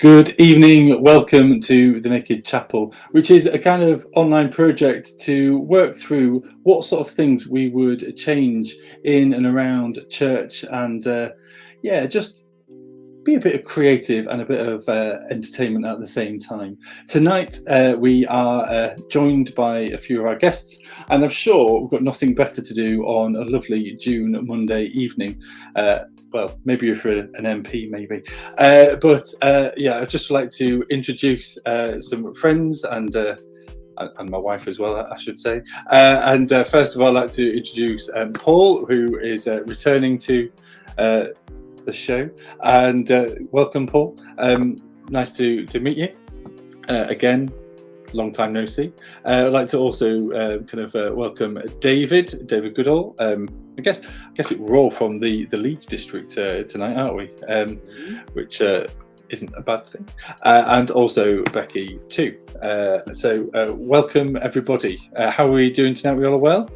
Good evening, welcome to the Naked Chapel, which is a kind of online project to work through what sort of things we would change in and around church and just be a bit of creative and a bit of entertainment at the same time. Tonight we are joined by a few of our guests, and I'm sure we've got nothing better to do on a lovely June Monday evening. Well, maybe if you're an MP, maybe. I'd just like to introduce some friends and my wife as well, I should say. First of all, I'd like to introduce Paul, who is returning to the show. And welcome, Paul. Nice to meet you again. Long time no see. I'd like to also welcome David Goodall. I guess we're all from the Leeds district tonight, aren't we? Which isn't a bad thing. And also Becky too. So welcome everybody. How are we doing tonight? We all well?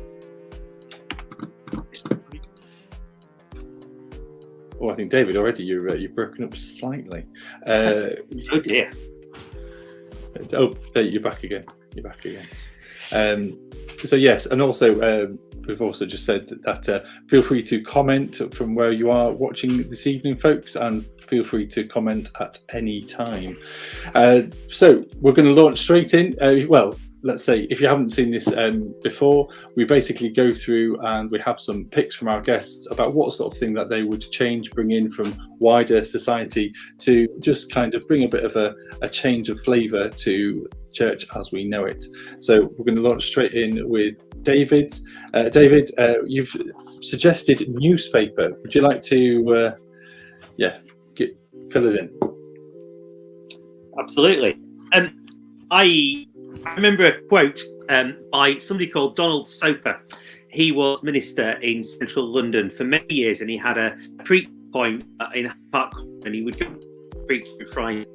Oh, I think David already you've broken up slightly. Oh dear. Oh, there, you're back again. So yes, and also we've also just said that feel free to comment from where you are watching this evening, folks, and feel free to comment at any time. So we're going to launch straight in. Let's say if you haven't seen this before, we basically go through and we have some picks from our guests about what sort of thing that they would change, bring in from wider society to just kind of bring a bit of a change of flavour to church as we know it. So we're going to launch straight in with David. David, you've suggested newspaper. Would you like to fill us in? Absolutely. I remember a quote by somebody called Donald Soper. He was minister in central London for many years, and he had a preach point in Park, and he would go preach on Friday.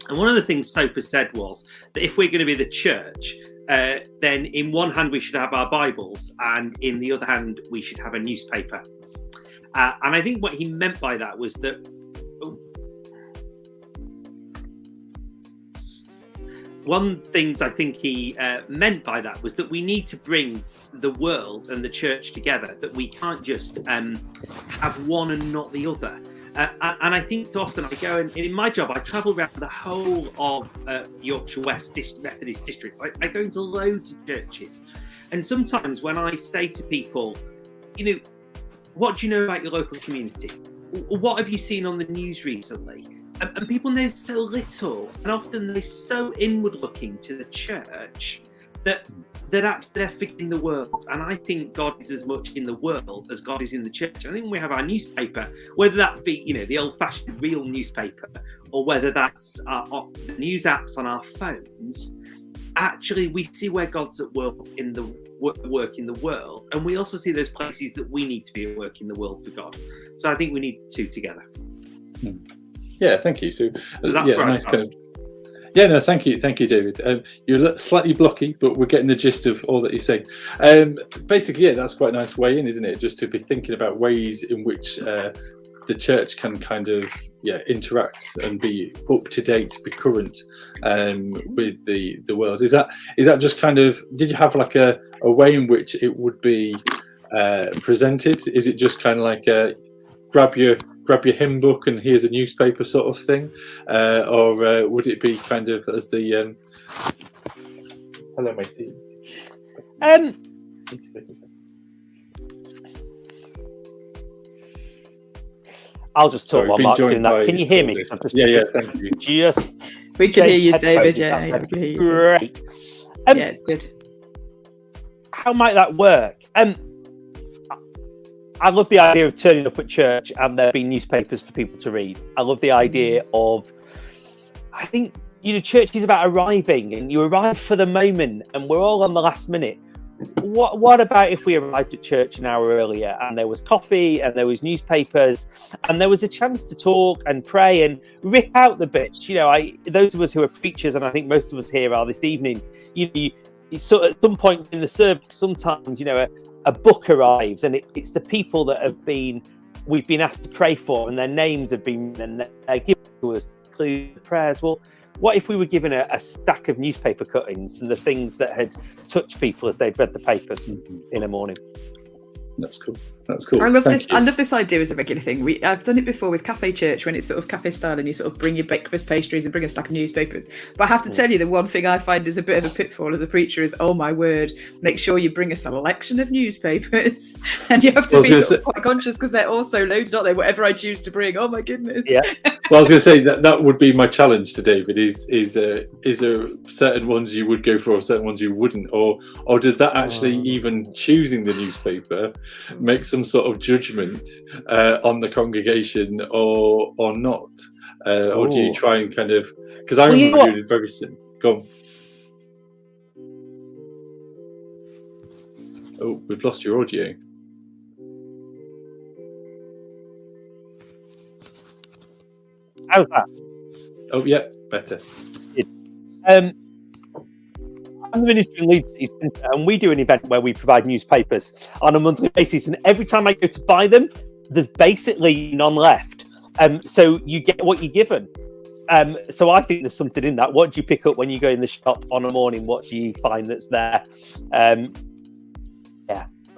And one of the things Soper said was that if we're going to be the church, then in one hand we should have our Bibles, and in the other hand we should have a newspaper. And I think what he meant by that was that one things I think he meant by that was that we need to bring the world and the church together, that we can't just have one and not the other. And I think so often I go, and in my job, I travel around the whole of Yorkshire West Methodist district. I go into loads of churches. And sometimes when I say to people, what do you know about your local community? What have you seen on the news recently? And people know so little, and often they're so inward-looking to the church that actually they're forgetting the world. And I think God is as much in the world as God is in the church. I think we have our newspaper, whether that's be the old-fashioned real newspaper, or whether that's the news apps on our phones. Actually, we see where God's at work in the world, and we also see those places that we need to be at work in the world for God. So I think we need the two together. Yeah, thank you. So that's nice kind of. Yeah, no, thank you, David. You're slightly blocky, but we're getting the gist of all that you say. Basically, that's quite a nice way in, isn't it? Just to be thinking about ways in which the church can kind of interact and be up to date, be current with the world. Is that just kind of? Did you have like a way in which it would be presented? Is it just kind of like grab your hymn book and here's a newspaper sort of thing, or would it be kind of as the hello matey? I'll just talk while Mark's doing that. Can you hear me? Thank you. We can hear you, David. Yeah, we can hear you. Great. It's good. How might that work? I love the idea of turning up at church and there being newspapers for people to read. I love the idea of, I think church is about arriving, and you arrive for the moment, and we're all on the last minute. What about if we arrived at church an hour earlier, and there was coffee, and there was newspapers, and there was a chance to talk and pray and rip out the bits? Those of us who are preachers, and I think most of us here are this evening, you sort of at some point in the service, sometimes a book arrives, and it's the people that we've been asked to pray for, and their names have been and they're given to us to include the prayers. Well, what if we were given a stack of newspaper cuttings and the things that had touched people as they'd read the papers in a morning? That's cool. That's cool. I love Thank this. you. I love this idea as a regular thing. I've done it before with Cafe Church when it's sort of cafe style and you sort of bring your breakfast pastries and bring a stack of newspapers. But I have to tell you, the one thing I find is a bit of a pitfall as a preacher is, oh my word, make sure you bring a selection of newspapers, and you have to be quite conscious because they're all so loaded, aren't they? Whatever I choose to bring, oh my goodness. Yeah. Well, I was going to say that would be my challenge to David. Is there certain ones you would go for, or certain ones you wouldn't, or does that actually even choosing the newspaper make some sort of judgment on the congregation or not, or do you try and kind of? Because I remember doing it very simple. Go on. Oh, we've lost your audio. How's that? Oh, yeah, better. I'm the ministry in Leeds City Centre, and we do an event where we provide newspapers on a monthly basis. And every time I go to buy them, there's basically none left. So you get what you're given. So I think there's something in that. What do you pick up when you go in the shop on a morning? What do you find that's there?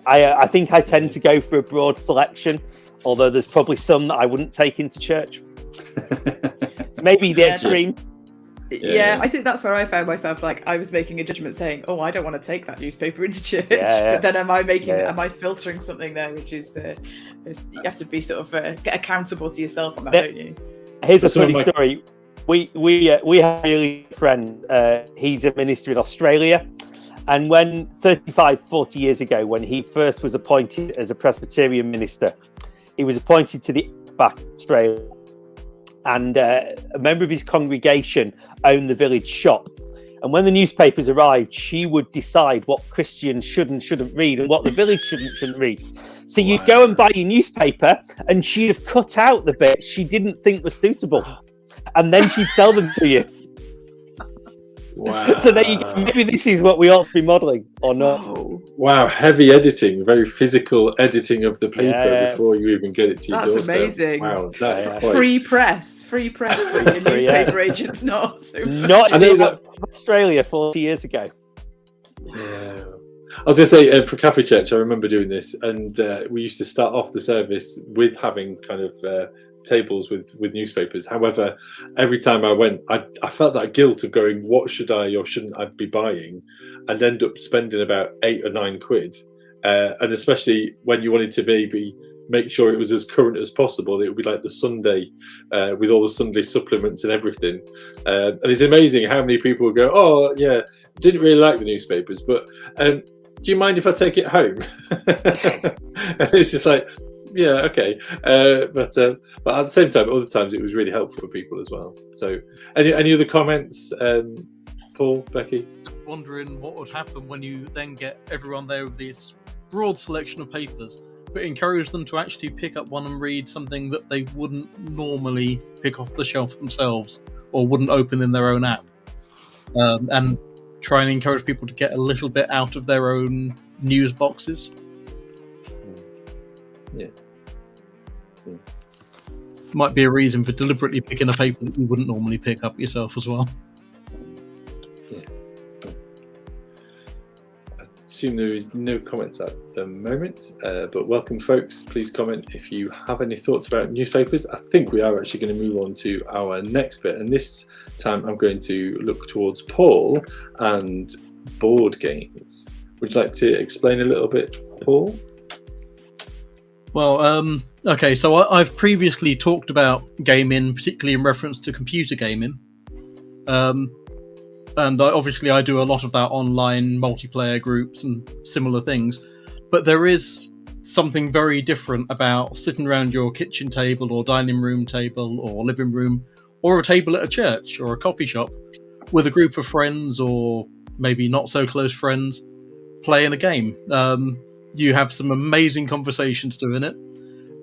I think I tend to go for a broad selection, although there's probably some that I wouldn't take into church. Maybe the extreme. Yeah, I think that's where I found myself. Like, I was making a judgment saying, "Oh, I don't want to take that newspaper into church." But then, am I filtering something there, which is you have to be sort of get accountable to yourself on that, don't you? Here's a funny story. We have a really good friend. He's a minister in Australia, and when 40 years ago, when he first was appointed as a Presbyterian minister, he was appointed to the Outback Australia. And a member of his congregation owned the village shop. And when the newspapers arrived, she would decide what Christians should and shouldn't read and what the village shouldn't read. So you'd go and buy your newspaper and she'd have cut out the bits she didn't think was suitable. And then she'd sell them to you. Wow. So there you go. Maybe this is what we ought to be modelling, or not. Wow, heavy editing, very physical editing of the paper before you even get it to your doorstep. That's amazing. Wow, free press, but your newspaper agent's not. So not in Australia 40 years ago. Yeah. I was going to say, for Cafe Church, I remember doing this, and we used to start off the service with having kind of tables with newspapers. However, every time I went, I felt that guilt of going, what should I or shouldn't I be buying, and end up spending about 8 or 9 quid. And especially when you wanted to maybe make sure it was as current as possible, it would be like the Sunday with all the Sunday supplements and everything. And it's amazing how many people would go, oh yeah, didn't really like the newspapers, but do you mind if I take it home? And it's just like, yeah, okay, but at the same time, other times it was really helpful for people as well. So, any other comments, Paul, Becky? Just wondering what would happen when you then get everyone there with this broad selection of papers, but encourage them to actually pick up one and read something that they wouldn't normally pick off the shelf themselves or wouldn't open in their own app, and try and encourage people to get a little bit out of their own news boxes. Yeah. Might be a reason for deliberately picking a paper that you wouldn't normally pick up yourself as well. Yeah. I assume there is no comments at the moment, but welcome folks. Please comment if you have any thoughts about newspapers. I think we are actually going to move on to our next bit, and this time I'm going to look towards Paul and board games. Would you like to explain a little bit, Paul? Well, okay, so I've previously talked about gaming, particularly in reference to computer gaming. And obviously I do a lot of that online multiplayer groups and similar things. But there is something very different about sitting around your kitchen table or dining room table or living room or a table at a church or a coffee shop with a group of friends or maybe not so close friends playing a game. You have some amazing conversations doing it,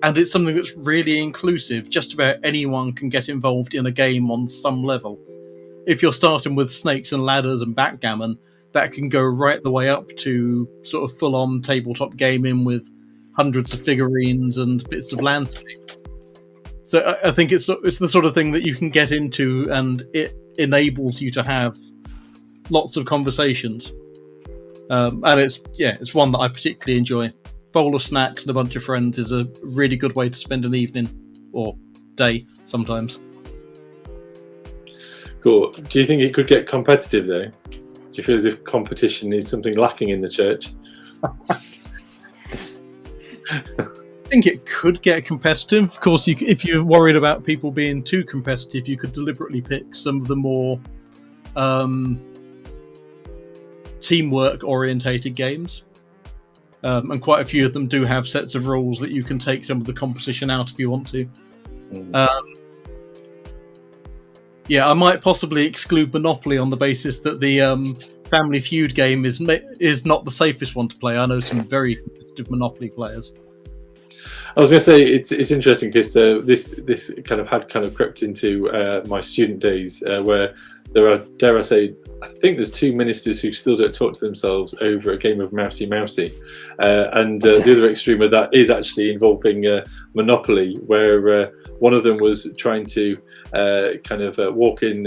and it's something that's really inclusive. Just about anyone can get involved in a game on some level. If you're starting with snakes and ladders and backgammon, that can go right the way up to sort of full-on tabletop gaming with hundreds of figurines and bits of landscape. So I think it's the sort of thing that you can get into, and it enables you to have lots of conversations. And it's one that I particularly enjoy. Bowl of snacks and a bunch of friends is a really good way to spend an evening or day sometimes. Cool. Do you think it could get competitive though? Do you feel as if competition is something lacking in the church? I think it could get competitive. Of course, if you're worried about people being too competitive, you could deliberately pick some of the more teamwork orientated games. And quite a few of them do have sets of rules that you can take some of the competition out if you want to. I might possibly exclude Monopoly on the basis that the Family Feud game is not the safest one to play. I know some very competitive Monopoly players. I was going to say it's interesting because this kind of had crept into my student days where there are, dare I say, I think there's 2 ministers who still don't talk to themselves over a game of Mousey Mousey, and the other extreme of that is actually involving Monopoly, where one of them was trying to walk in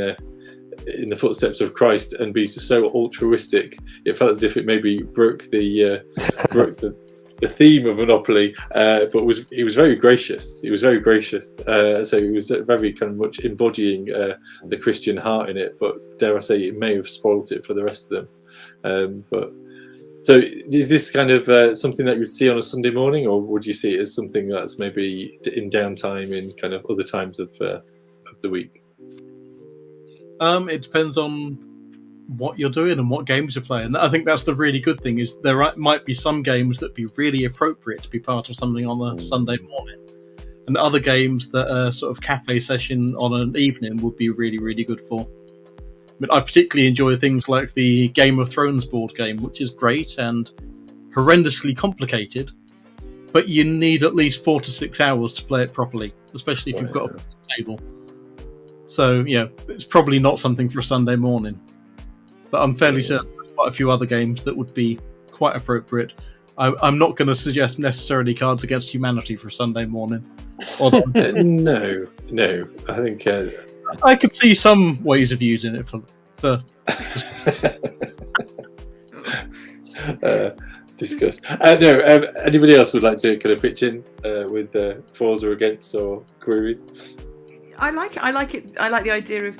the footsteps of Christ and be so altruistic. It felt as if it maybe broke the theme of Monopoly, but he was very gracious. He was very gracious. So he was very much embodying the Christian heart in it. But dare I say, it may have spoilt it for the rest of them. So is this something that you would see on a Sunday morning, or would you see it as something that's maybe in downtime in other times of the week? It depends on what you're doing and what games you're playing. I think that's the really good thing, is there might be some games that be really appropriate to be part of something on a Sunday morning, and other games that a sort of cafe session on an evening would be really, really good for. I particularly enjoy things like the Game of Thrones board game, which is great and horrendously complicated, but you need at least 4 to 6 hours to play it properly, especially if you've got a table. So, it's probably not something for a Sunday morning. But I'm fairly certain there's quite a few other games that would be quite appropriate. I'm not going to suggest necessarily Cards Against Humanity for a Sunday morning. No. I think... I could see some ways of using it for discuss. No. Anybody else would like to pitch in with fors or against or queries? I like it. I like the idea of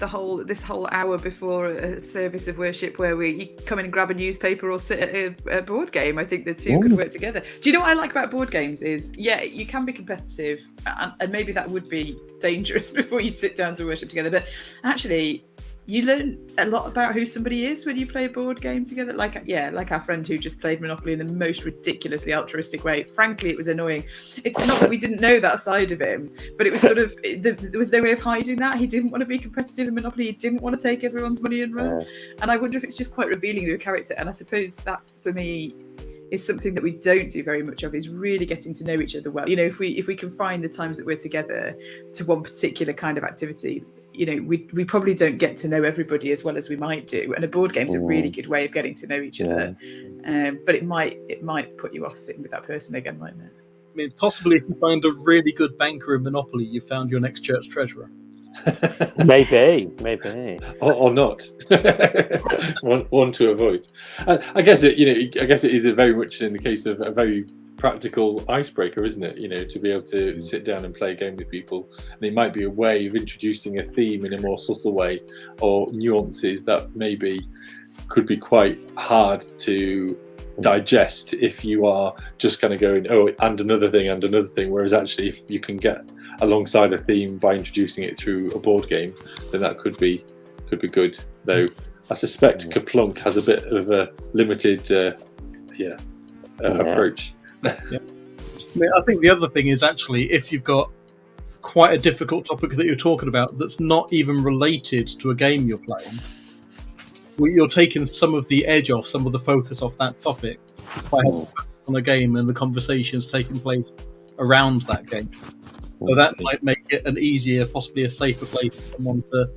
this whole hour before a service of worship where you come in and grab a newspaper or sit at a board game. I think the two could work together. Do you know what I like about board games is, you can be competitive, and maybe that would be dangerous before you sit down to worship together. But actually, you learn a lot about who somebody is when you play a board game together. Like our friend who just played Monopoly in the most ridiculously altruistic way. Frankly, it was annoying. It's not that we didn't know that side of him, but it was sort of, there was no way of hiding that. He didn't want to be competitive in Monopoly. He didn't want to take everyone's money and run. And I wonder if it's just quite revealing of your character. And I suppose that, for me, is something that we don't do very much of, is really getting to know each other well. If we can find the times that we're together to one particular kind of activity, we probably don't get to know everybody as well as we might do, and a board game's a really good way of getting to know each other. But it might put you off sitting with that person again, mightn't it? Possibly if you find a really good banker in Monopoly, you found your next church treasurer. maybe or not. one to avoid. I guess it is very much in the case of a very practical icebreaker, isn't it? To be able to sit down and play a game with people, and it might be a way of introducing a theme in a more subtle way, or nuances that maybe could be quite hard to digest if you are just going, and another thing, whereas actually if you can get alongside a theme by introducing it through a board game, then that could be good. Though I suspect Kaplunk has a bit of a limited approach. I think the other thing is, actually, if you've got quite a difficult topic that you're talking about that's not even related to a game you're playing, you're taking some of the edge off, some of the focus off that topic by having on a game and the conversations taking place around that game. So that might make it an easier, possibly a safer place for someone to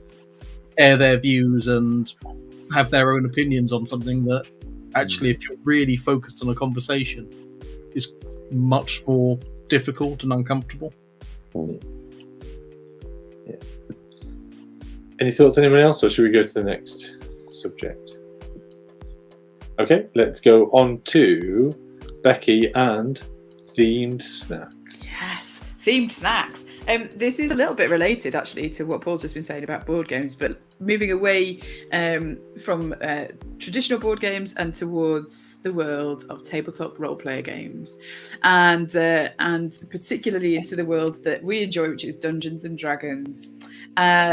air their views and have their own opinions on something that actually, if you're really focused on a conversation, is much more difficult and uncomfortable. Yeah. Any thoughts, anyone else, or should we go to the next subject? Okay, let's go on to Becky and themed snacks. Yes, themed snacks. This is a little bit related actually to what Paul's just been saying about board games, but moving away from traditional board games and towards the world of tabletop role player games, and particularly into the world that we enjoy, which is Dungeons and Dragons,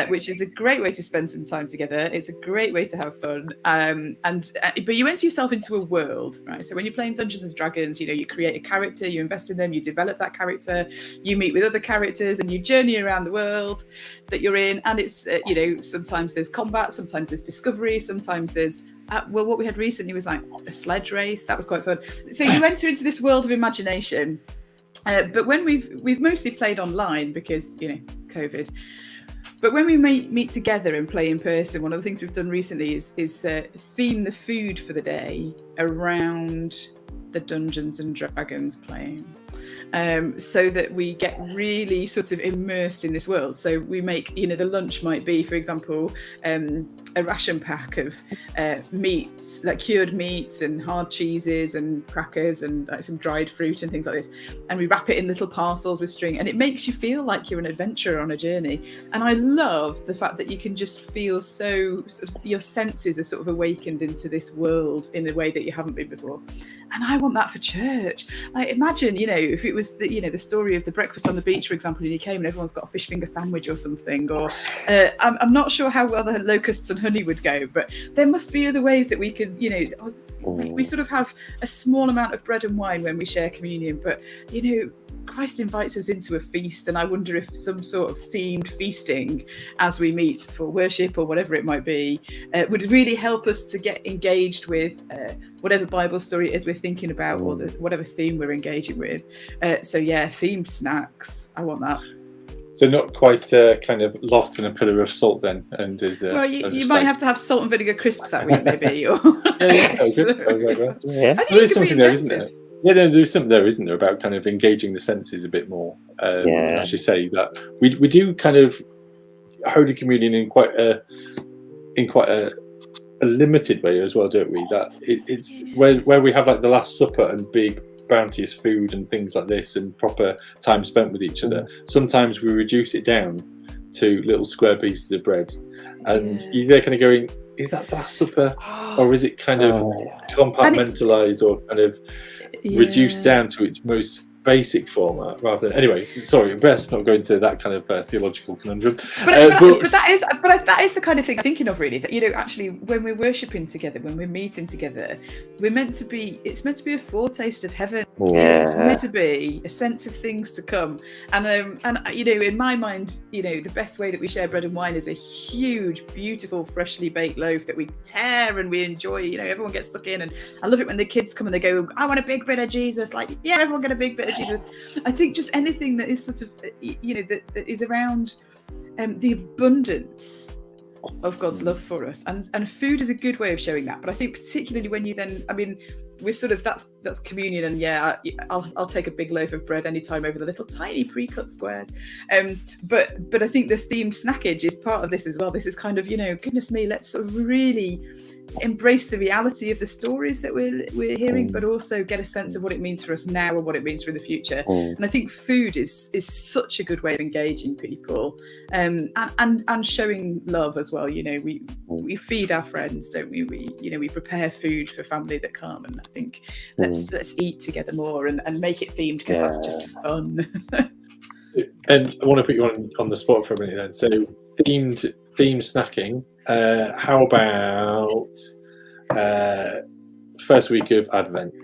which is a great way to spend some time together. It's a great way to have fun, but you enter yourself into a world, right? So when you're playing Dungeons and Dragons, you create a character, you invest in them, you develop that character, you meet with other characters, and you journey around the world that you're in. And it's sometimes there's combat, sometimes there's discovery, sometimes there's what we had recently was like a sledge race. That was quite fun. So you enter into this world of imagination. But when we've mostly played online because COVID. But when we meet together and play in person, one of the things we've done recently is theme the food for the day around the Dungeons and Dragons playing. So that we get really sort of immersed in this world. So we make, the lunch might be, for example, a ration pack of meats, like cured meats and hard cheeses and crackers and like some dried fruit and things like this. And we wrap it in little parcels with string, and it makes you feel like you're an adventurer on a journey. And I love the fact that you can just feel so sort of, your senses are sort of awakened into this world in a way that you haven't been before. And I want that for church. Like, imagine, if it was the story of the breakfast on the beach, for example, and you came and everyone's got a fish finger sandwich or something, or I'm not sure how well the locusts and honey would go, but there must be other ways that we could, we sort of have a small amount of bread and wine when we share communion, but Christ invites us into a feast, and I wonder if some sort of themed feasting as we meet for worship or whatever it might be would really help us to get engaged with whatever Bible story it is we're thinking about, or whatever theme we're engaging with. So yeah, themed snacks. I want that. So not quite kind of loft and a pillar of salt then, and is well, you might have to have salt and vinegar crisps that week, maybe. Or yeah. There's something there, isn't there? Yeah, there's something there, isn't there, about kind of engaging the senses a bit more. As you say, that we do kind of Holy Communion in quite a limited way as well, don't we? That it's where we have like the Last Supper and big bounteous food and things like this and proper time spent with each other. Sometimes we reduce it down to little square pieces of bread, and you're kind of going, is that the Last Supper, or is it kind of compartmentalized or kind of reduced down to its most basic format rather than, anyway, sorry, best not go into that kind of theological conundrum. But that is the kind of thing I'm thinking of, really, that actually when we're worshipping together, when we're meeting together, it's meant to be a foretaste of heaven. It's meant to be a sense of things to come, and in my mind, the best way that we share bread and wine is a huge, beautiful, freshly baked loaf that we tear and we enjoy. Everyone gets stuck in, and I love it when the kids come and they go, I want a big bit of Jesus. Like, yeah, everyone get a big bit of Jesus. I think just anything that is sort of that is around the abundance of God's love for us, and food is a good way of showing that. But I think particularly when you then, we're sort of that's communion, and I'll take a big loaf of bread anytime over the little tiny pre-cut squares. But I think the themed snackage is part of this as well. This is kind of goodness me, let's sort of really embrace the reality of the stories that we're hearing, but also get a sense of what it means for us now and what it means for the future. And I think food is such a good way of engaging people, and showing love as well. We feed our friends, don't we? We prepare food for family that come, and I think let's eat together more and make it themed, because that's just fun. And I want to put you on the spot for a minute then. So themed snacking. How about first week of Advent?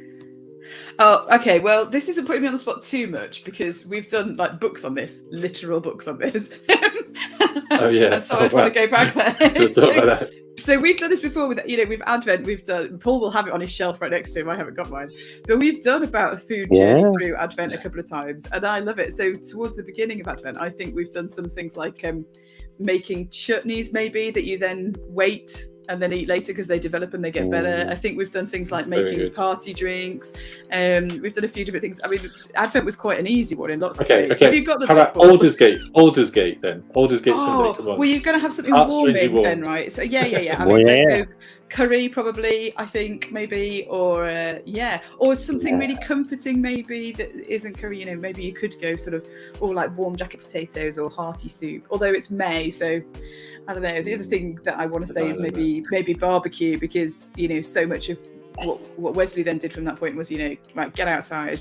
Oh, okay. Well, this isn't putting me on the spot too much, because we've done like books on this, literal books on this. Oh yeah. And so I want to go back there. So we've done this before with with Advent. We've done. Paul will have it on his shelf right next to him. I haven't got mine, but we've done about a food journey through Advent a couple of times, and I love it. So towards the beginning of Advent, I think we've done some things like making chutneys, maybe that you then wait and then eat later because they develop and they get better. I think we've done things like making party drinks. We've done a few different things. I mean, Advent was quite an easy one in lots of ways. Okay. Have you got the How about Aldersgate? Aldersgate then. Aldersgate Sunday. Come on. Well, you're going to have something Strangely warming then, warmed. right? So yeah. I mean, let's go curry probably. I think maybe, or something really comforting maybe that isn't curry. Maybe you could go sort of like warm jacket potatoes or hearty soup. Although it's May, so I don't know. The other thing that I want to say is maybe barbecue, because so much of what Wesley then did from that point was right, get outside.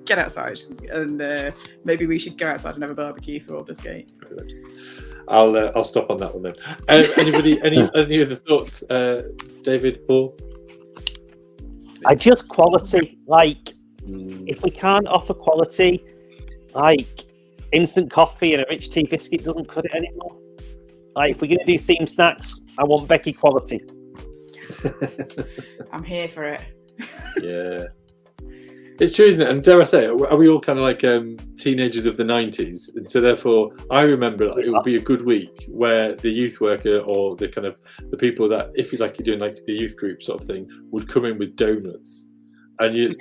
Get outside, and maybe we should go outside and have a barbecue for Aldersgate. I'll stop on that one then. Anybody? Any other thoughts? David, Paul? I just quality. Like, if we can't offer quality, like instant coffee and a rich tea biscuit doesn't cut it anymore. Like, if we're going to do theme snacks, I want Becky quality. I'm here for it. Yeah. It's true, isn't it? And dare I say, are we all kind of like teenagers of the 90s? And so therefore, I remember it would be a good week where the youth worker or the kind of the people that, if you like, you're doing like the youth group sort of thing, would come in with donuts. And you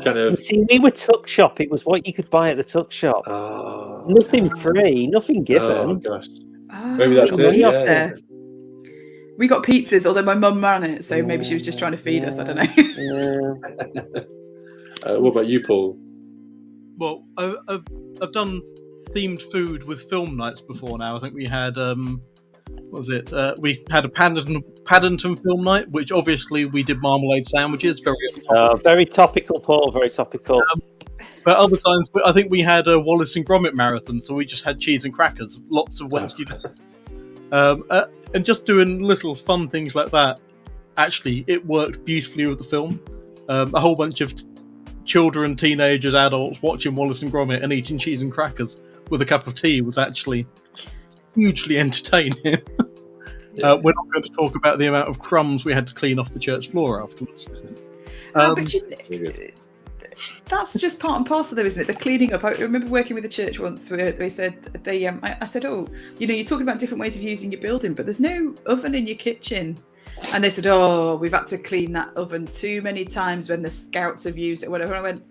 kind of... See, we were tuck shop. It was what you could buy at the tuck shop. Nothing free, nothing given. Oh, gosh. Maybe that's it. Yeah. We got pizzas, although my mum ran it, so maybe she was just trying to feed us. I don't know. What about you, Paul? Well, I've done themed food with film nights before now. I think we had we had a Paddington film night, which obviously we did marmalade sandwiches. Very topical, Paul. Very topical. But other times, I think we had a Wallace and Gromit marathon, so we just had cheese and crackers, lots of Wednesday. And just doing little fun things like that. Actually, it worked beautifully with the film. A whole bunch of children, teenagers, adults watching Wallace and Gromit and eating cheese and crackers with a cup of tea was actually hugely entertaining. We're not going to talk about the amount of crumbs we had to clean off the church floor afterwards. But that's just part and parcel, though, isn't it? The cleaning up. I remember working with a church once where they said I said, you're talking about different ways of using your building, but there's no oven in your kitchen. And they said, we've had to clean that oven too many times when the scouts have used it, whatever. And I went,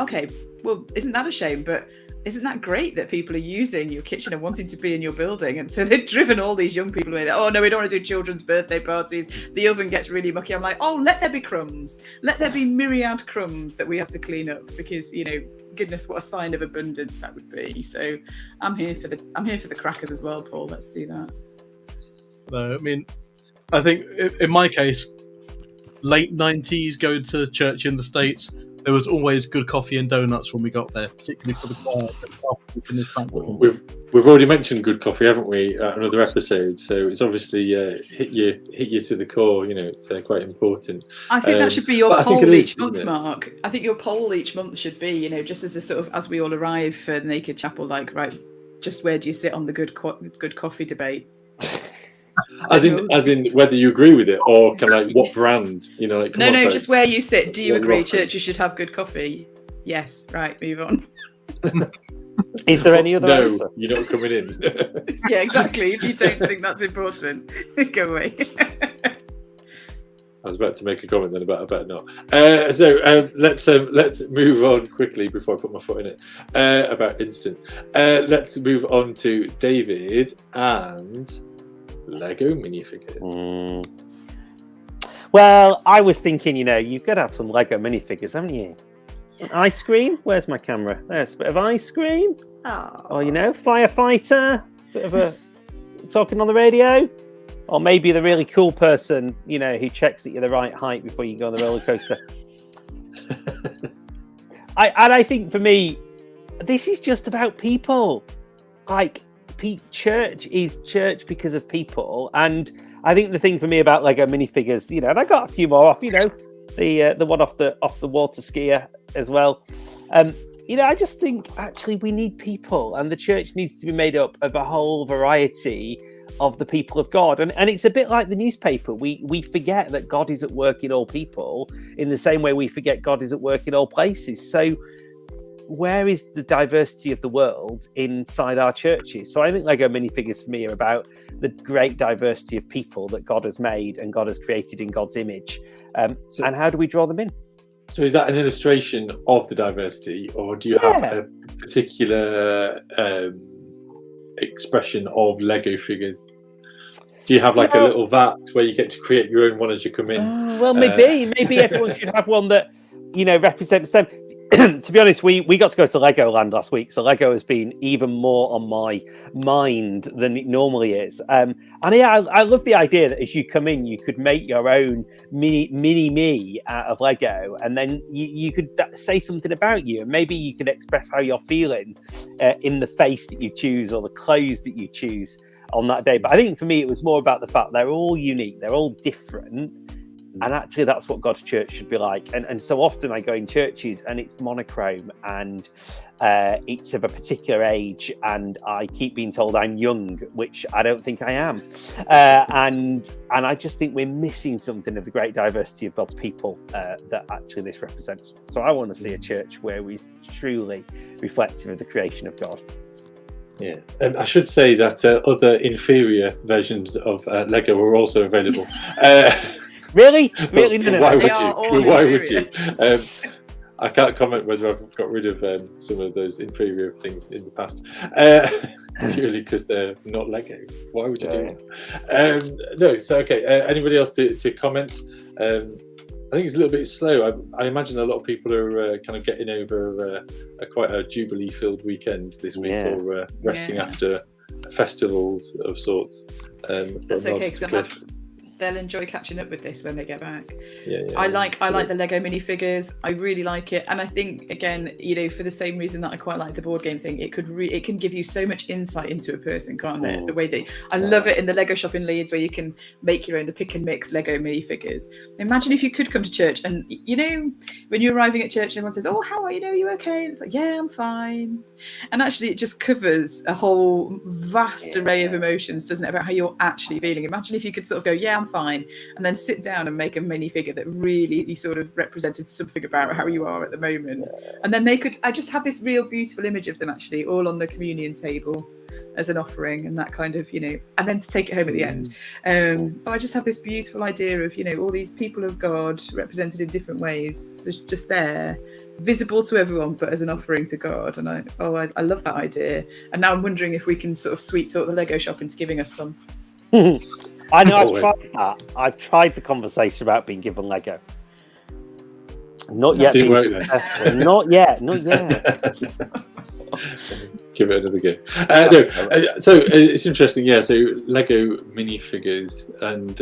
okay, well, isn't that a shame? But isn't that great that people are using your kitchen and wanting to be in your building? And so they've driven all these young people away. Oh, no, we don't want to do children's birthday parties. The oven gets really mucky. I'm like, let there be crumbs. Let there be myriad crumbs that we have to clean up because, goodness, what a sign of abundance that would be. So I'm here for the crackers as well, Paul. Let's do that. No, I mean, I think in my case, late 90s, going to church in the States, there was always good coffee and donuts when we got there, particularly for the choir. We've already mentioned good coffee, haven't we? Another episode, so it's obviously hit you to the core. It's quite important. I think that should be your poll each month, Mark. I think your poll each month should be, just as a sort of as we all arrive for Naked Chapel, like, right, just where do you sit on the good coffee debate? As in whether you agree with it or kind of like what brand, like. No, just where you sit. Do you agree churches should have good coffee? Yes. Right. Move on. Is there any other answer? No, you're not coming in. Yeah, exactly. If you don't think that's important, go away. I was about to make a comment then about I better not. Let's move on quickly before I put my foot in it about instant. Let's move on to David and Lego minifigures. Well, I was thinking, you've got to have some Lego minifigures, haven't you? Ice cream? Where's my camera? There's a bit of ice cream. Or, firefighter. Bit of a talking on the radio. Or maybe the really cool person, who checks that you're the right height before you go on the roller coaster. I think for me, this is just about people. Like, church is church because of people, and I think the thing for me about Lego minifigures, and I got a few more off, the one off the water skier as well. I just think actually we need people, and the church needs to be made up of a whole variety of the people of God. And it's a bit like the newspaper. We forget that God is at work in all people in the same way we forget God is at work in all places. So where is the diversity of the world inside our churches? So I think Lego minifigures for me are about the great diversity of people that God has made and God has created in God's image. And how do we draw them in? So is that an illustration of the diversity, or do you have a particular expression of Lego figures? Do you have like a little vat where you get to create your own one as you come in? Well, maybe everyone should have one that represents them. To be honest, we got to go to Legoland last week, so Lego has been even more on my mind than it normally is. And yeah, I love the idea that as you come in, you could make your own mini me out of Lego, and then you could say something about you, and maybe you could express how you're feeling in the face that you choose or the clothes that you choose on that day. But I think for me, it was more about the fact they're all unique, they're all different. And actually, that's what God's church should be like. And so often I go in churches and it's monochrome and it's of a particular age. And I keep being told I'm young, which I don't think I am. And I just think we're missing something of the great diversity of God's people that actually this represents. So I want to see a church where we're truly reflective of the creation of God. Yeah, I should say that other inferior versions of Lego were also available. Really? No. Why would you? I can't comment whether I've got rid of some of those inferior things in the past, purely because they're not Lego. Why would you do that? No, so okay. Anybody else to comment? I think it's a little bit slow. I imagine a lot of people are kind of getting over quite a Jubilee-filled weekend this week, or resting after festivals of sorts. That's okay, because they'll enjoy catching up with this when they get back. I like the Lego minifigures. I really like it, and I think again, for the same reason that I quite like the board game thing, it can give you so much insight into a person, can't it? The way that I love it in the Lego shop in Leeds, where you can make your own, the pick and mix Lego minifigures. Imagine if you could come to church and when you're arriving at church, and everyone says, "Oh, how are you? Are you okay?" And it's like, "Yeah, I'm fine." And actually, it just covers a whole vast array of emotions, doesn't it, about how you're actually feeling. Imagine if you could sort of go, "Yeah, I'm fine," and then sit down and make a minifigure that really sort of represented something about how you are at the moment. And then I just have this real beautiful image of them actually all on the communion table as an offering, and that kind of, and then to take it home at the end. But I just have this beautiful idea of, all these people of God represented in different ways. So it's just there, visible to everyone, but as an offering to God. And I love that idea. And now I'm wondering if we can sort of sweet talk the Lego shop into giving us some. I know I've tried that. I've tried the conversation about being given Lego. Not yet being successful. Not yet. Give it another go. So it's interesting. Yeah. So Lego minifigures, and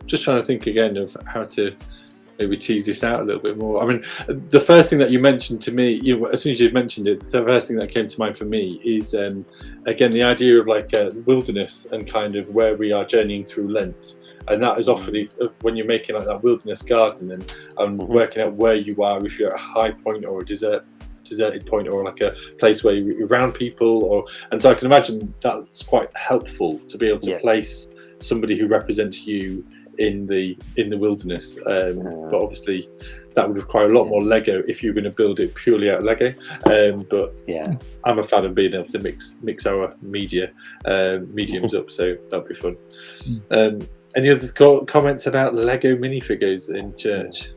just trying to think again of how to maybe tease this out a little bit more. I mean, the first thing that you mentioned to me, as soon as you mentioned it, the first thing that came to mind for me is again the idea of like wilderness and kind of where we are journeying through Lent, and that is often when you're making like that wilderness garden and working out where you are, if you're at a high point or a deserted point, or like a place where you're around people, and so I can imagine that's quite helpful to be able to place somebody who represents you in the wilderness, but obviously that would require a lot more Lego if you're going to build it purely out of Lego, but I'm a fan of being able to mix our mediums up, so that'd be fun. Any other comments about Lego minifigures in church?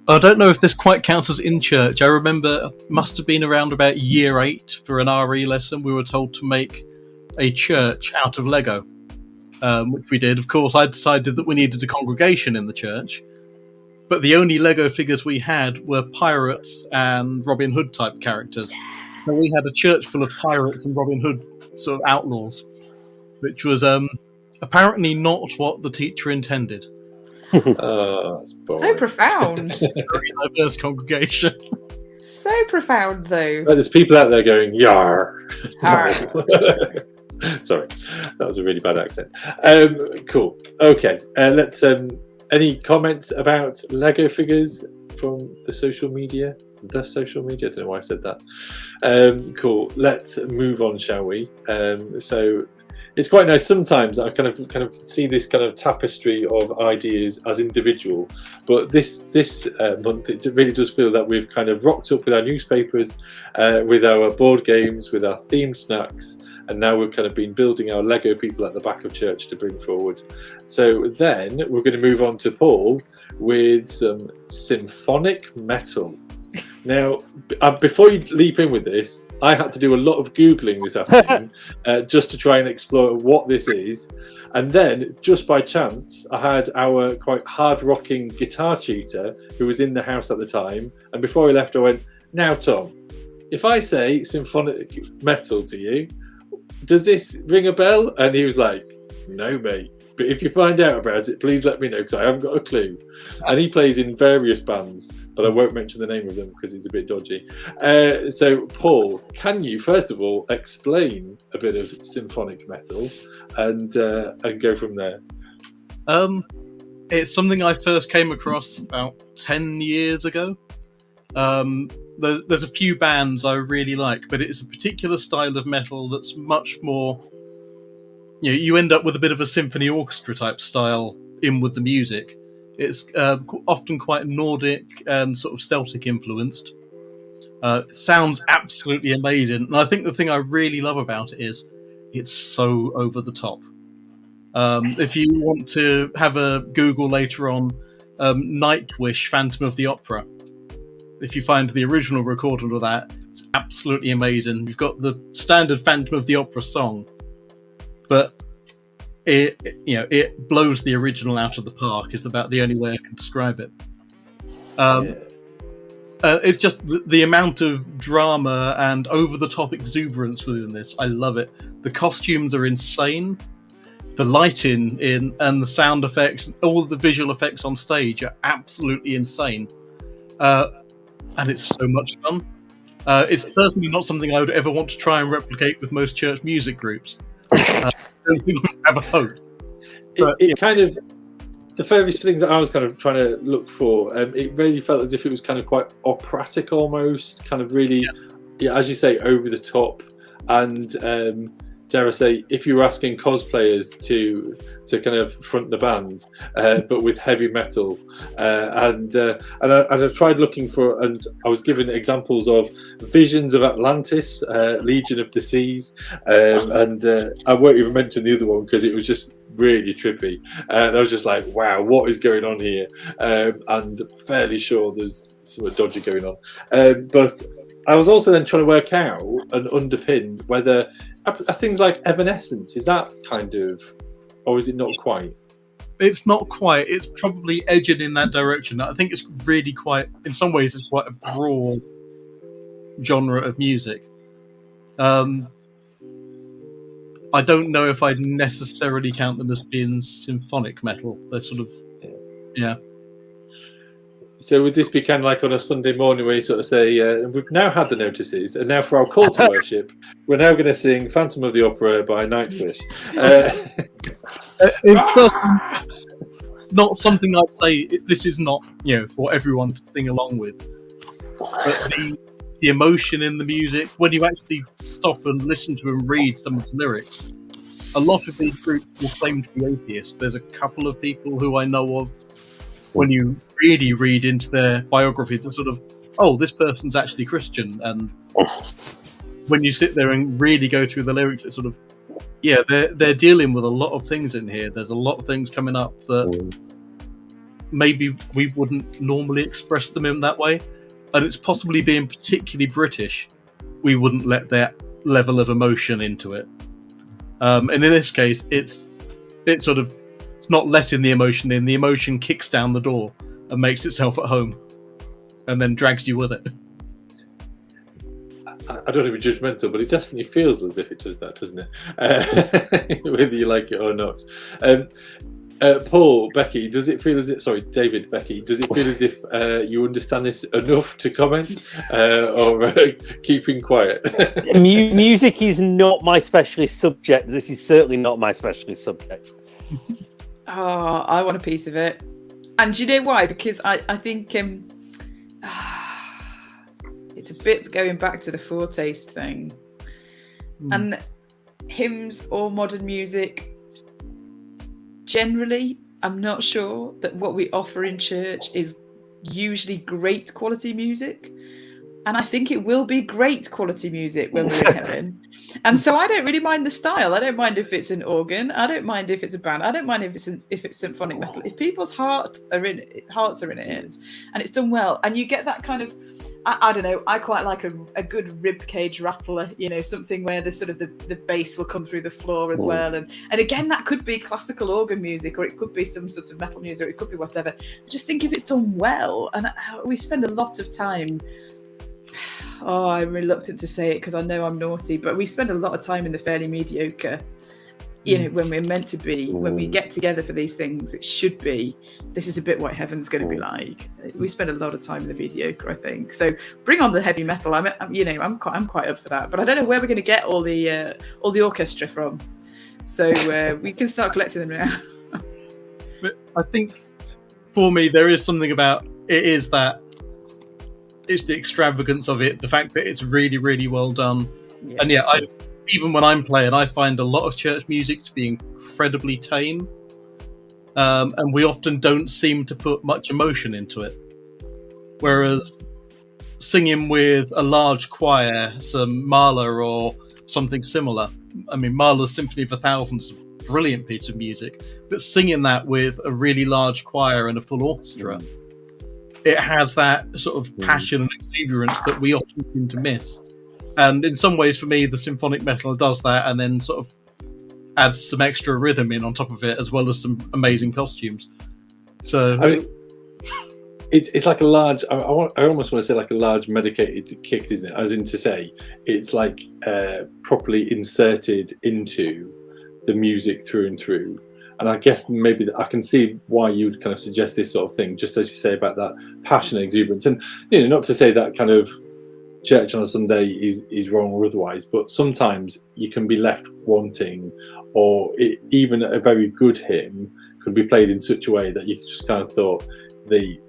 I don't know if this quite counts as in church. I remember it must have been around about year 8 for an RE lesson. We were told to make a church out of Lego, which we did. Of course, I decided that we needed a congregation in the church, but the only Lego figures we had were pirates and Robin Hood type characters. So we had a church full of pirates and Robin Hood sort of outlaws, which was apparently not what the teacher intended. That's so profound. Very diverse congregation. So profound, though. But there's people out there going, "Yar." Arr. Sorry, that was a really bad accent. Cool. Okay. Let's. Any comments about Lego figures from the social media? the social media. I don't know why I said that. Cool. Let's move on, shall we? So it's quite nice. Sometimes I kind of see this kind of tapestry of ideas as individual, but this month it really does feel that we've kind of rocked up with our newspapers, with our board games, with our themed snacks, and now we've kind of been building our Lego people at the back of church to bring forward. So then we're going to move on to Paul with some symphonic metal. Now, before you leap in with this, I had to do a lot of Googling this afternoon just to try and explore what this is. And then, just by chance, I had our quite hard-rocking guitar tutor who was in the house at the time. And before he left, I went, "Now, Tom, if I say symphonic metal to you, does this ring a bell?" And he was like, "No, mate. But if you find out about it, please let me know, because I haven't got a clue." And he plays in various bands, but I won't mention the name of them because he's a bit dodgy. So, Paul, can you first of all explain a bit of symphonic metal and go from there? It's something I first came across about 10 years ago. There's a few bands I really like, but it's a particular style of metal that's much more. You end up with a bit of a symphony orchestra type style in with the music. It's often quite Nordic and sort of Celtic influenced. Sounds absolutely amazing, and I think the thing I really love about it is it's so over the top. If you want to have a Google later on, Nightwish, Phantom of the Opera, if you find the original recording of that, it's absolutely amazing. You've got the standard Phantom of the Opera song, but it blows the original out of the park. Is about the only way I can describe it. It's just the amount of drama and over-the-top exuberance within this. I love it. The costumes are insane. The lighting and the sound effects, all the visual effects on stage are absolutely insane. And it's so much fun. It's certainly not something I would ever want to try and replicate with most church music groups. I don't think we have a hope. It kind of, the furthest things that I was kind of trying to look for, it really felt as if it was kind of quite operatic almost, kind of really, as you say, over the top. And dare I say, if you were asking cosplayers to kind of front the band, but with heavy metal, and I tried looking for, and I was given examples of Visions of Atlantis, Legion of the Seas, and I won't even mention the other one because it was just really trippy, and I was just like, wow, what is going on here? And fairly sure there's something dodgy going on, but I was also then trying to work out and underpin whether things like Evanescence, is that kind of, or is it not quite? It's not quite. It's probably edging in that direction. I think it's really quite, in some ways, it's quite a broad genre of music. I don't know if I'd necessarily count them as being symphonic metal. They're sort of, yeah. So would this be kind of like on a Sunday morning where you sort of say, we've now had the notices, and now for our call to worship, we're now going to sing Phantom of the Opera by Nightwish. It's not something I'd say, this is not, for everyone to sing along with. But the emotion in the music, when you actually stop and listen to and read some of the lyrics, a lot of these groups will claim to be atheists. There's a couple of people who I know of, when you really read into their biographies, it's sort of, oh, this person's actually Christian. And when you sit there and really go through the lyrics, it's sort of, they're dealing with a lot of things in here. There's a lot of things coming up that maybe we wouldn't normally express them in that way. And it's possibly being particularly British, we wouldn't let that level of emotion into it. And in this case, it's sort of, it's not letting the emotion in. The emotion kicks down the door and makes itself at home, and then drags you with it. I don't want to be judgmental, but it definitely feels as if it does that, doesn't it? Whether you like it or not. Paul, Becky, does it feel as if? Sorry, David, Becky, does it feel as if you understand this enough to comment, or keeping quiet? Music is not my specialist subject. This is certainly not my specialist subject. Oh, I want a piece of it. And do you know why? Because I think it's a bit going back to the foretaste thing. And hymns or modern music, generally, I'm not sure that what we offer in church is usually great quality music. And I think it will be great quality music when we're in heaven. And so I don't really mind the style. I don't mind if it's an organ. I don't mind if it's a band. I don't mind if it's symphonic metal. If people's hearts are in it, and it's done well, and you get that kind of, I don't know, I quite like a good rib cage rattler, you know, something where the sort of the bass will come through the floor as well. And again, that could be classical organ music, or it could be some sort of metal music, or it could be whatever. But just think if it's done well. And we spend a lot of time, I'm reluctant to say it because I know I'm naughty, but we spend a lot of time in the fairly mediocre, you know, when we're meant to be, when we get together for these things, it should be, this is a bit what heaven's going to be like. We spend a lot of time in the mediocre, I think. So bring on the heavy metal. I'm quite up for that, but I don't know where we're going to get all the orchestra from. So we can start collecting them now. But I think for me, there is something about it, is that it's the extravagance of it, the fact that it's really, really well done. Yeah. And even when I'm playing, I find a lot of church music to be incredibly tame. And we often don't seem to put much emotion into it. Whereas singing with a large choir, some Mahler or something similar. I mean, Mahler's Symphony of a Thousand is a brilliant piece of music, but singing that with a really large choir and a full orchestra, it has that sort of passion and exuberance that we often seem to miss. And in some ways, for me, the symphonic metal does that, and then sort of adds some extra rhythm in on top of it, as well as some amazing costumes. So I mean, it's like a large, I almost want to say like a large medicated kick, isn't it? As in to say, it's like properly inserted into the music through and through. And I guess maybe I can see why you would kind of suggest this sort of thing, just as you say about that passion and exuberance. And, you know, not to say that kind of church on a Sunday is wrong or otherwise, but sometimes you can be left wanting, or even a very good hymn could be played in such a way that you just kind of thought the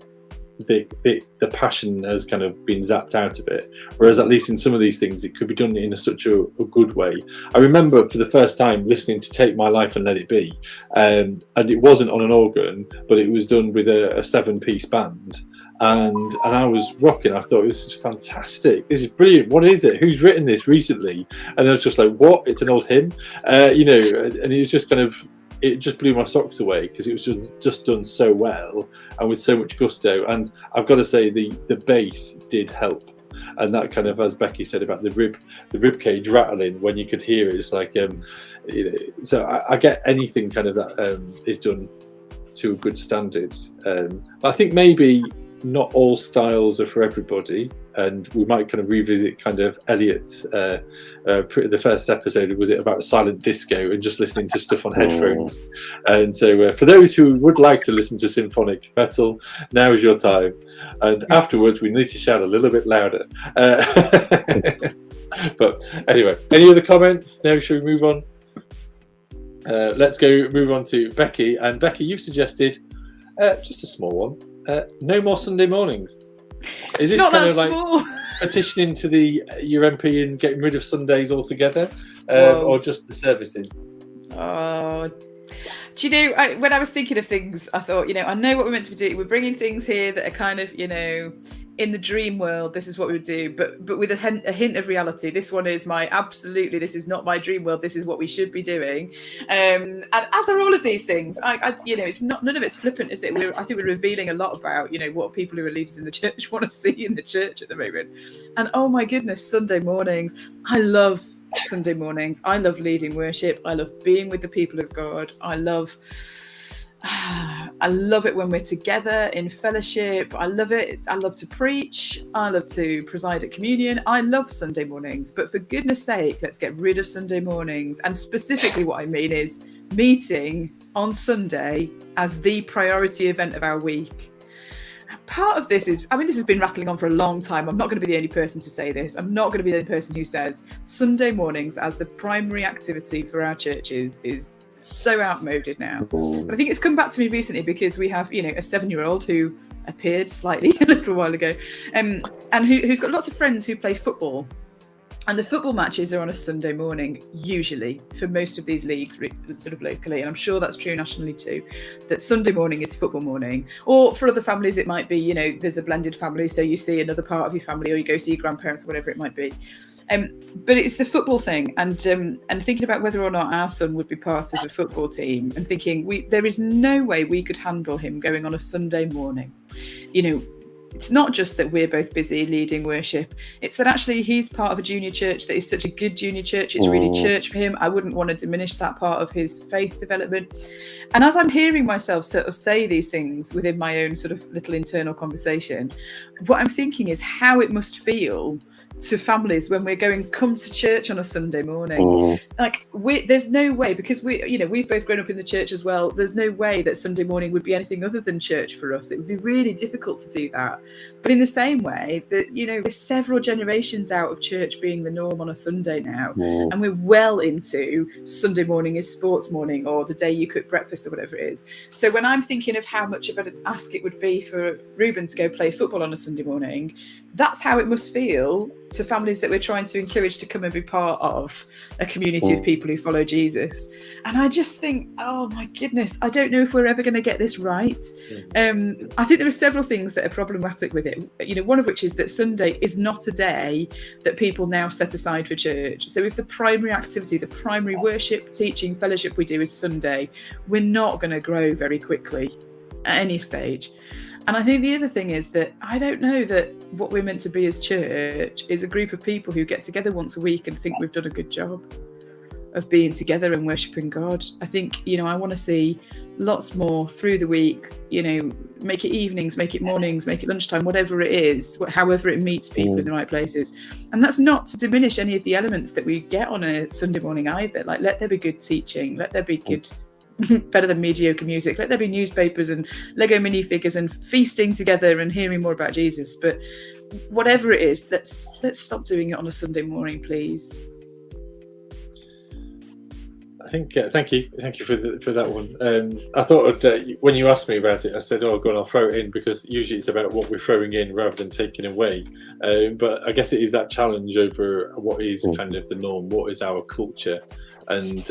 passion has kind of been zapped out of it. Whereas at least in some of these things, it could be done in such a good way. I remember for the first time listening to Take My Life and Let It Be, and it wasn't on an organ, but it was done with a 7-piece band. And I was rocking. I thought, this is fantastic. This is brilliant. What is it? Who's written this recently? And I was just like, what? It's an old hymn? You know, and it was just kind of, it just blew my socks away because it was just done so well and with so much gusto. And I've got to say, the bass did help. And that kind of, as Becky said about the rib cage rattling when you could hear it, it's like, you know, so I get anything kind of that is done to a good standard. But I think maybe not all styles are for everybody, and we might kind of revisit kind of Elliot's the first episode, was it about silent disco and just listening to stuff on headphones. And so for those who would like to listen to symphonic metal, now is your time, and afterwards we need to shout a little bit louder. But anyway, any other comments? Now should we move on? Let's move on to Becky. And Becky, you've suggested just a small one. No more Sunday mornings. Is this kind of like petitioning to your MP and getting rid of Sundays altogether, or just the services? Oh, do you know, when I was thinking of things, I thought, you know, I know what we're meant to be doing. We're bringing things here that are kind of, you know, in the dream world, this is what we would do, but with a hint of reality. This one is this is not my dream world. This is what we should be doing. And as are all of these things, you know, it's not, none of it's flippant, is it? I think we're revealing a lot about, you know, what people who are leaders in the church want to see in the church at the moment. And oh my goodness, Sunday mornings. I love Sunday mornings. I love leading worship. I love being with the people of God. I love it when we're together in fellowship. I love it. I love to preach. I love to preside at communion. I love Sunday mornings. But for goodness sake, let's get rid of Sunday mornings. And specifically what I mean is meeting on Sunday as the priority event of our week. Part of this is, I mean, this has been rattling on for a long time. I'm not going to be the only person to say this. I'm not going to be the only person who says Sunday mornings as the primary activity for our churches is so outmoded now. But I think it's come back to me recently because we have, you know, a 7-year-old who appeared slightly a little while ago, and who's got lots of friends who play football. And the football matches are on a Sunday morning, usually, for most of these leagues, sort of locally. And I'm sure that's true nationally too, that Sunday morning is football morning. Or for other families, it might be, you know, there's a blended family, so you see another part of your family, or you go see your grandparents, or whatever it might be. But it's the football thing, and thinking about whether or not our son would be part of a football team, and thinking there is no way we could handle him going on a Sunday morning. You know, it's not just that we're both busy leading worship, it's that actually he's part of a junior church that is such a good junior church. It's really church for him. I wouldn't want to diminish that part of his faith development. And as I'm hearing myself sort of say these things within my own sort of little internal conversation, what I'm thinking is how it must feel to families when we're going, come to church on a Sunday morning. Like, there's no way, because we've both grown up in the church as well, there's no way that Sunday morning would be anything other than church for us. It would be really difficult to do that. But in the same way that, you know, we're several generations out of church being the norm on a Sunday now, and we're well into Sunday morning is sports morning, or the day you cook breakfast, or whatever it is. So when I'm thinking of how much of an ask it would be for Ruben to go play football on a Sunday morning, that's how it must feel to families that we're trying to encourage to come and be part of a community of people who follow Jesus. And I just think, oh my goodness, I don't know if we're ever going to get this right. I think there are several things that are problematic with it. You know, one of which is that Sunday is not a day that people now set aside for church. So if the primary activity, the primary worship, teaching, fellowship we do is Sunday, we're not going to grow very quickly at any stage. And I think the other thing is that I don't know that what we're meant to be as church is a group of people who get together once a week and think we've done a good job of being together and worshipping God. I think, you know, I want to see lots more through the week, you know, make it evenings, make it mornings, make it lunchtime, whatever it is, however it meets people in the right places. And that's not to diminish any of the elements that we get on a Sunday morning either. Like, let there be good teaching, let there be good, better than mediocre music, let there be newspapers and Lego minifigures and feasting together and hearing more about Jesus. But whatever it is, let's stop doing it on a Sunday morning, please. I think thank you for that one. I thought when you asked me about it, I said, "Oh, go on, I'll throw it in," because usually it's about what we're throwing in rather than taking away. But I guess it is that challenge over what is kind of the norm, what is our culture, and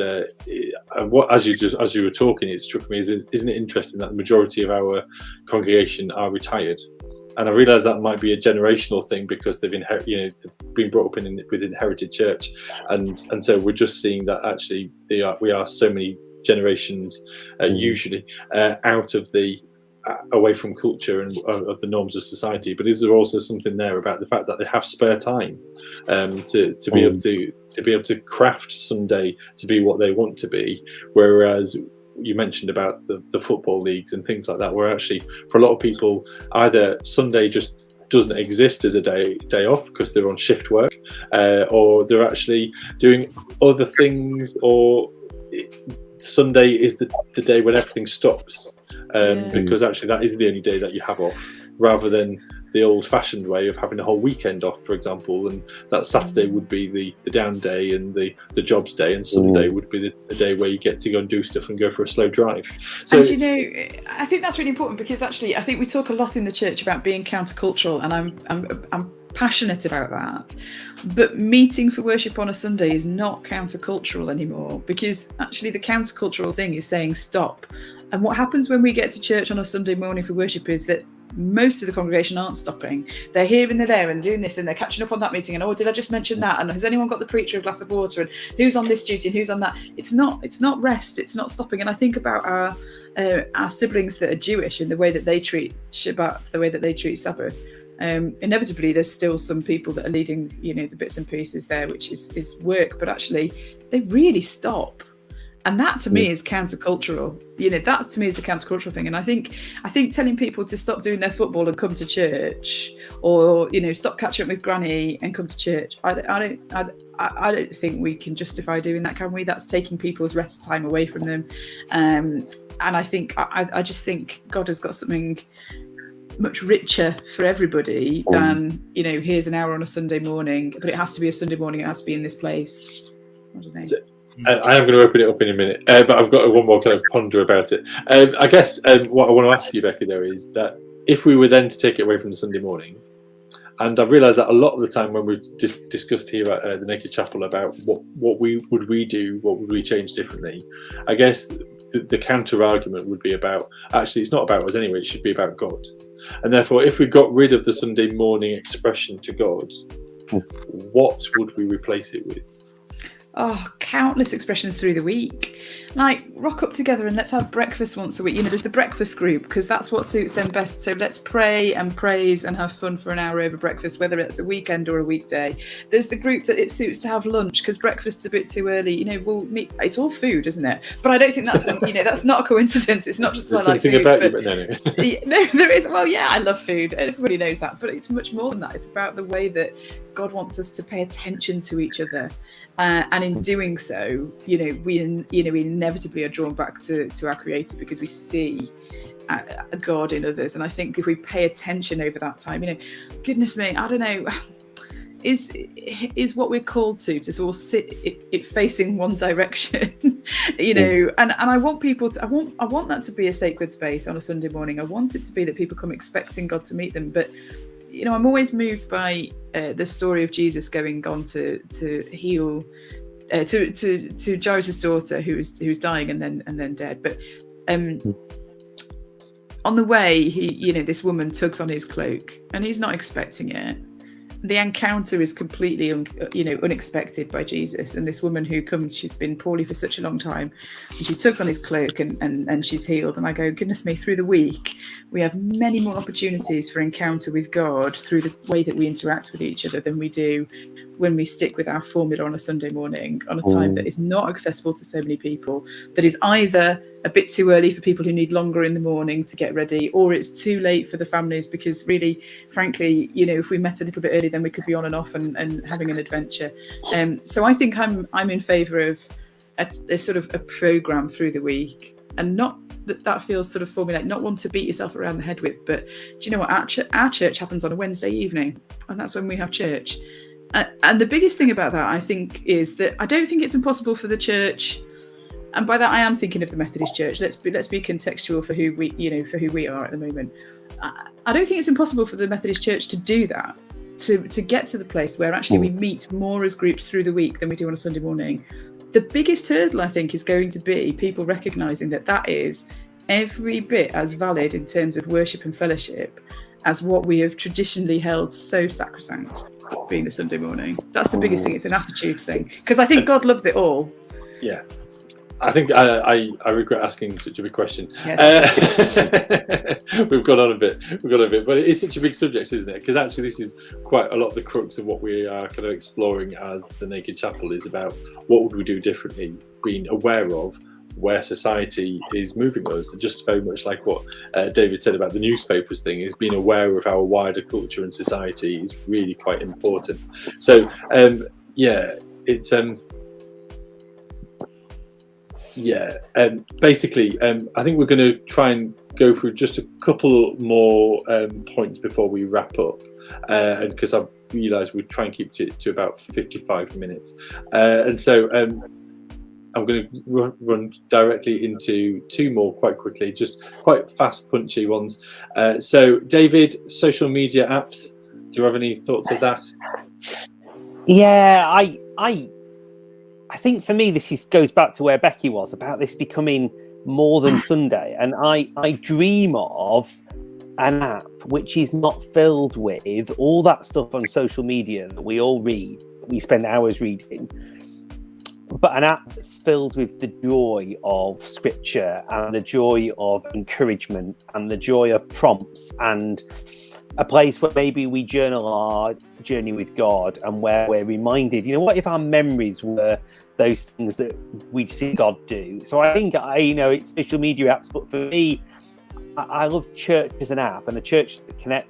what as you were talking, it struck me as, isn't it interesting that the majority of our congregation are retired? And I realise that might be a generational thing because they've they've been brought up with inherited church, and so we're just seeing that actually we are so many generations usually out of away from culture and of the norms of society. But is there also something there about the fact that they have spare time to be able to craft Sunday to be what they want to be, whereas you mentioned about the football leagues and things like that, where actually for a lot of people either Sunday just doesn't exist as a day off because they're on shift work, or they're actually doing other things, or Sunday is the day when everything stops, because actually that is the only day that you have off, rather than the old-fashioned way of having a whole weekend off, for example, and that Saturday would be the down day and the jobs day, and Sunday would be the day where you get to go and do stuff and go for a slow drive. So, and you know, I think that's really important, because actually I think we talk a lot in the church about being countercultural, and I'm passionate about that. But meeting for worship on a Sunday is not countercultural anymore, because actually the countercultural thing is saying stop. And what happens when we get to church on a Sunday morning for worship is that most of the congregation aren't stopping. They're here and they're there and doing this, and they're catching up on that meeting, and oh, did I just mention that, and has anyone got the preacher a glass of water, and who's on this duty and who's on that. It's not rest, it's not stopping. And I think about our siblings that are Jewish and the way that they treat Shabbat, the way that they treat Sabbath. Inevitably there's still some people that are leading, you know, the bits and pieces there, which is work, but actually they really stop. And that to me is countercultural. You know, that to me is the countercultural thing. And I think telling people to stop doing their football and come to church, or, you know, stop catching up with granny and come to church, I don't think we can justify doing that, can we? That's taking people's rest time away from them. And I think I just think God has got something much richer for everybody than, you know, here's an hour on a Sunday morning, but it has to be a Sunday morning, it has to be in this place. I don't know. I am going to open it up in a minute, but I've got one more kind of ponder about it. I guess what I want to ask you, Becky, though, is that if we were then to take it away from the Sunday morning, and I've realised that a lot of the time when we've discussed here at the Naked Chapel about what we do, what would we change differently, I guess the counter argument would be about, actually it's not about us anyway, it should be about God. And therefore, if we got rid of the Sunday morning expression to God, what would we replace it with? Oh, countless expressions through the week. Like, rock up together and let's have breakfast once a week. You know, there's the breakfast group because that's what suits them best. So let's pray and praise and have fun for an hour over breakfast, whether it's a weekend or a weekday. There's the group that it suits to have lunch because breakfast's a bit too early. You know, we'll meet. It's all food, isn't it? But I don't think that's, you know, that's not a coincidence. It's not just There's I like something food. about But, you, but no. no, there is. Well, yeah, I love food. Everybody knows that. But it's much more than that. It's about the way that God wants us to pay attention to each other. And in doing so, we inevitably are drawn back to our Creator because we see a God in others. And I think if we pay attention over that time, goodness me, I don't know, is what we're called to sort of sit it facing one direction, And I want people to, I want that to be a sacred space on a Sunday morning. I want it to be that people come expecting God to meet them, but. I'm always moved by the story of Jesus going on to heal to Jairus' daughter who's dying and then dead. But on the way, this woman tugs on his cloak and he's not expecting it. The encounter is completely unexpected by Jesus, and this woman who comes, she's been poorly for such a long time, and she tugs on his cloak and she's healed. And I go, goodness me, through the week we have many more opportunities for encounter with God through the way that we interact with each other than we do when we stick with our formula on a Sunday morning on a time that is not accessible to so many people, that is either a bit too early for people who need longer in the morning to get ready, or it's too late for the families because really, frankly, if we met a little bit early, then we could be on and off and having an adventure. So I think I'm in favour of a sort of a programme through the week, and not that feels sort of formulaic, not one to beat yourself around the head with, but do you know what? Our church happens on a Wednesday evening, and that's when we have church. And the biggest thing about that, I think, is that I don't think it's impossible for the church, and by that I am thinking of the Methodist Church. Let's be contextual for who we are at the moment. I don't think it's impossible for the Methodist Church to do that, to get to the place where actually we meet more as groups through the week than we do on a Sunday morning. The biggest hurdle, I think, is going to be people recognising that is every bit as valid in terms of worship and fellowship as what we have traditionally held so sacrosanct, being the Sunday morning. That's the biggest thing. It's an attitude thing, because I think God loves it all. Yeah, I think I regret asking such a big question. Yes. We've gone on a bit, but it is such a big subject, isn't it? Because actually, this is quite a lot of the crux of what we are kind of exploring as the Naked Chapel, is about what would we do differently, being aware of where society is moving us. Just very much like what David said about the newspapers thing, is being aware of our wider culture and society is really quite important. So it's basically I think we're going to try and go through just a couple more points before we wrap up, and because I've realised we'll try and keep it to about 55 minutes, and so I'm going to run directly into two more quite quickly, just quite fast, punchy ones. So, David, social media apps. Do you have any thoughts of that? Yeah, I think for me this goes back to where Becky was about this becoming more than Sunday, and I dream of an app which is not filled with all that stuff on social media that we all read, we spend hours reading. But an app that's filled with the joy of scripture and the joy of encouragement and the joy of prompts, and a place where maybe we journal our journey with God, and where we're reminded, what if our memories were those things that we'd see God do? So I think, it's social media apps, but for me, I love church as an app, and a church that connects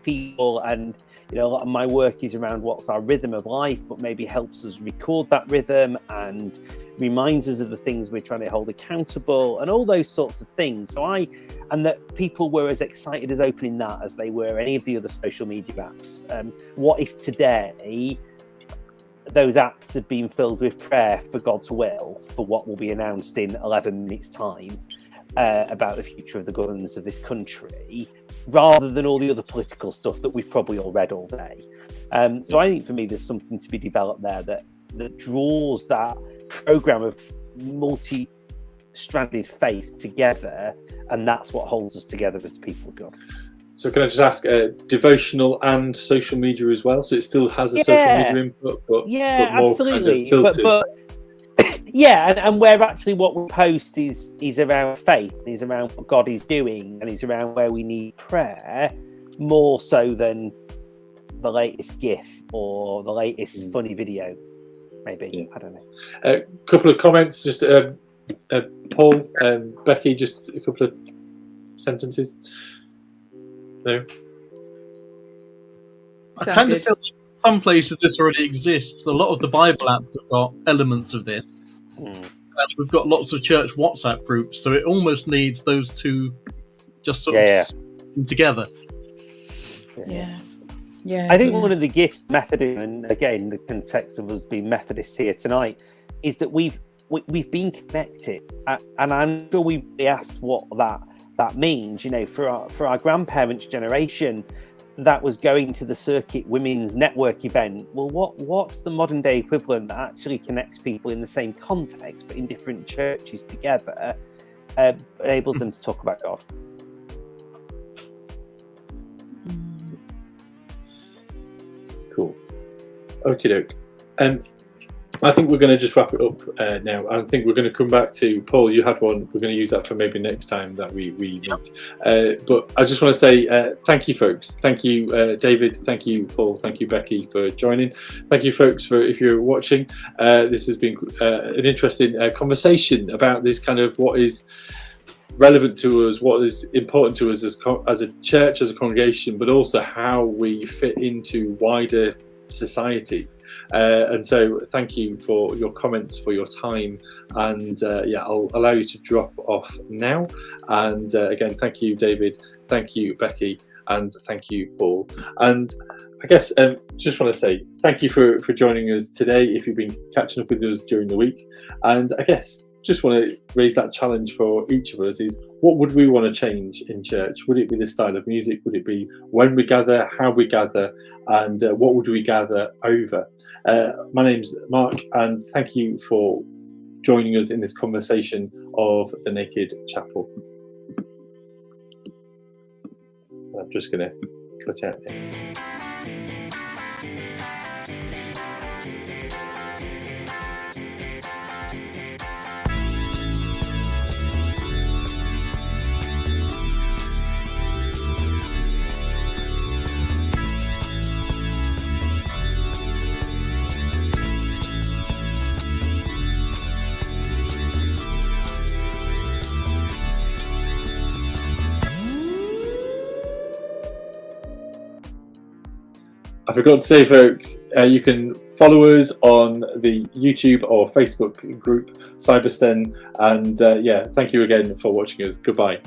people, and a lot of my work is around what's our rhythm of life, but maybe helps us record that rhythm and reminds us of the things we're trying to hold accountable and all those sorts of things. And that people were as excited as opening that as they were any of the other social media apps. What if today those apps have been filled with prayer for God's will for what will be announced in 11 minutes' time about the future of the governance of this country, rather than all the other political stuff that we've probably all read all day. So I think for me, there's something to be developed there that draws that program of multi-stranded faith together, and that's what holds us together as the people of God. So can I just ask, devotional and social media as well? So it still has a social media input, but more absolutely. kind of filtered. But yeah, and where actually what we post is around faith, is around what God is doing, and is around where we need prayer more so than the latest GIF or the latest funny video. Maybe I don't know. A couple of comments, just Paul, Becky, just a couple of sentences. No. I Sound kind of good. feel like some places this already exists. A lot of the Bible apps have got elements of this. And we've got lots of church WhatsApp groups, so it almost needs those two just sort of together. Yeah. I think one of the gifts Methodism, and again the context of us being Methodists here tonight, is that we've been connected, and I'm sure we've asked what that means. You know, for our grandparents' generation, that was going to the Circuit Women's Network event. Well, what's the modern day equivalent that actually connects people in the same context but in different churches together, enables them to talk about God? Cool. Okie doke. I think we're going to just wrap it up now. I think we're going to come back to Paul. You had one. We're going to use that for maybe next time that we meet. But I just want to say thank you, folks. Thank you, David. Thank you, Paul. Thank you, Becky, for joining. Thank you, folks, for if you're watching. This has been an interesting conversation about this kind of what is relevant to us, what is important to us as a church, as a congregation, but also how we fit into wider society. And so thank you for your comments, for your time, and I'll allow you to drop off now. And again, thank you, David, thank you, Becky, and thank you, Paul. And I guess just want to say thank you for joining us today, if you've been catching up with us during the week. And I guess just want to raise that challenge for each of us, is what would we want to change in church? Would it be the style of music? Would it be when we gather, how we gather, and what would we gather over? My name's Mark, and thank you for joining us in this conversation of the Naked Chapel. I'm just going to cut out here. I forgot to say, folks, you can follow us on the YouTube or Facebook group Cybersten, and thank you again for watching us. Goodbye.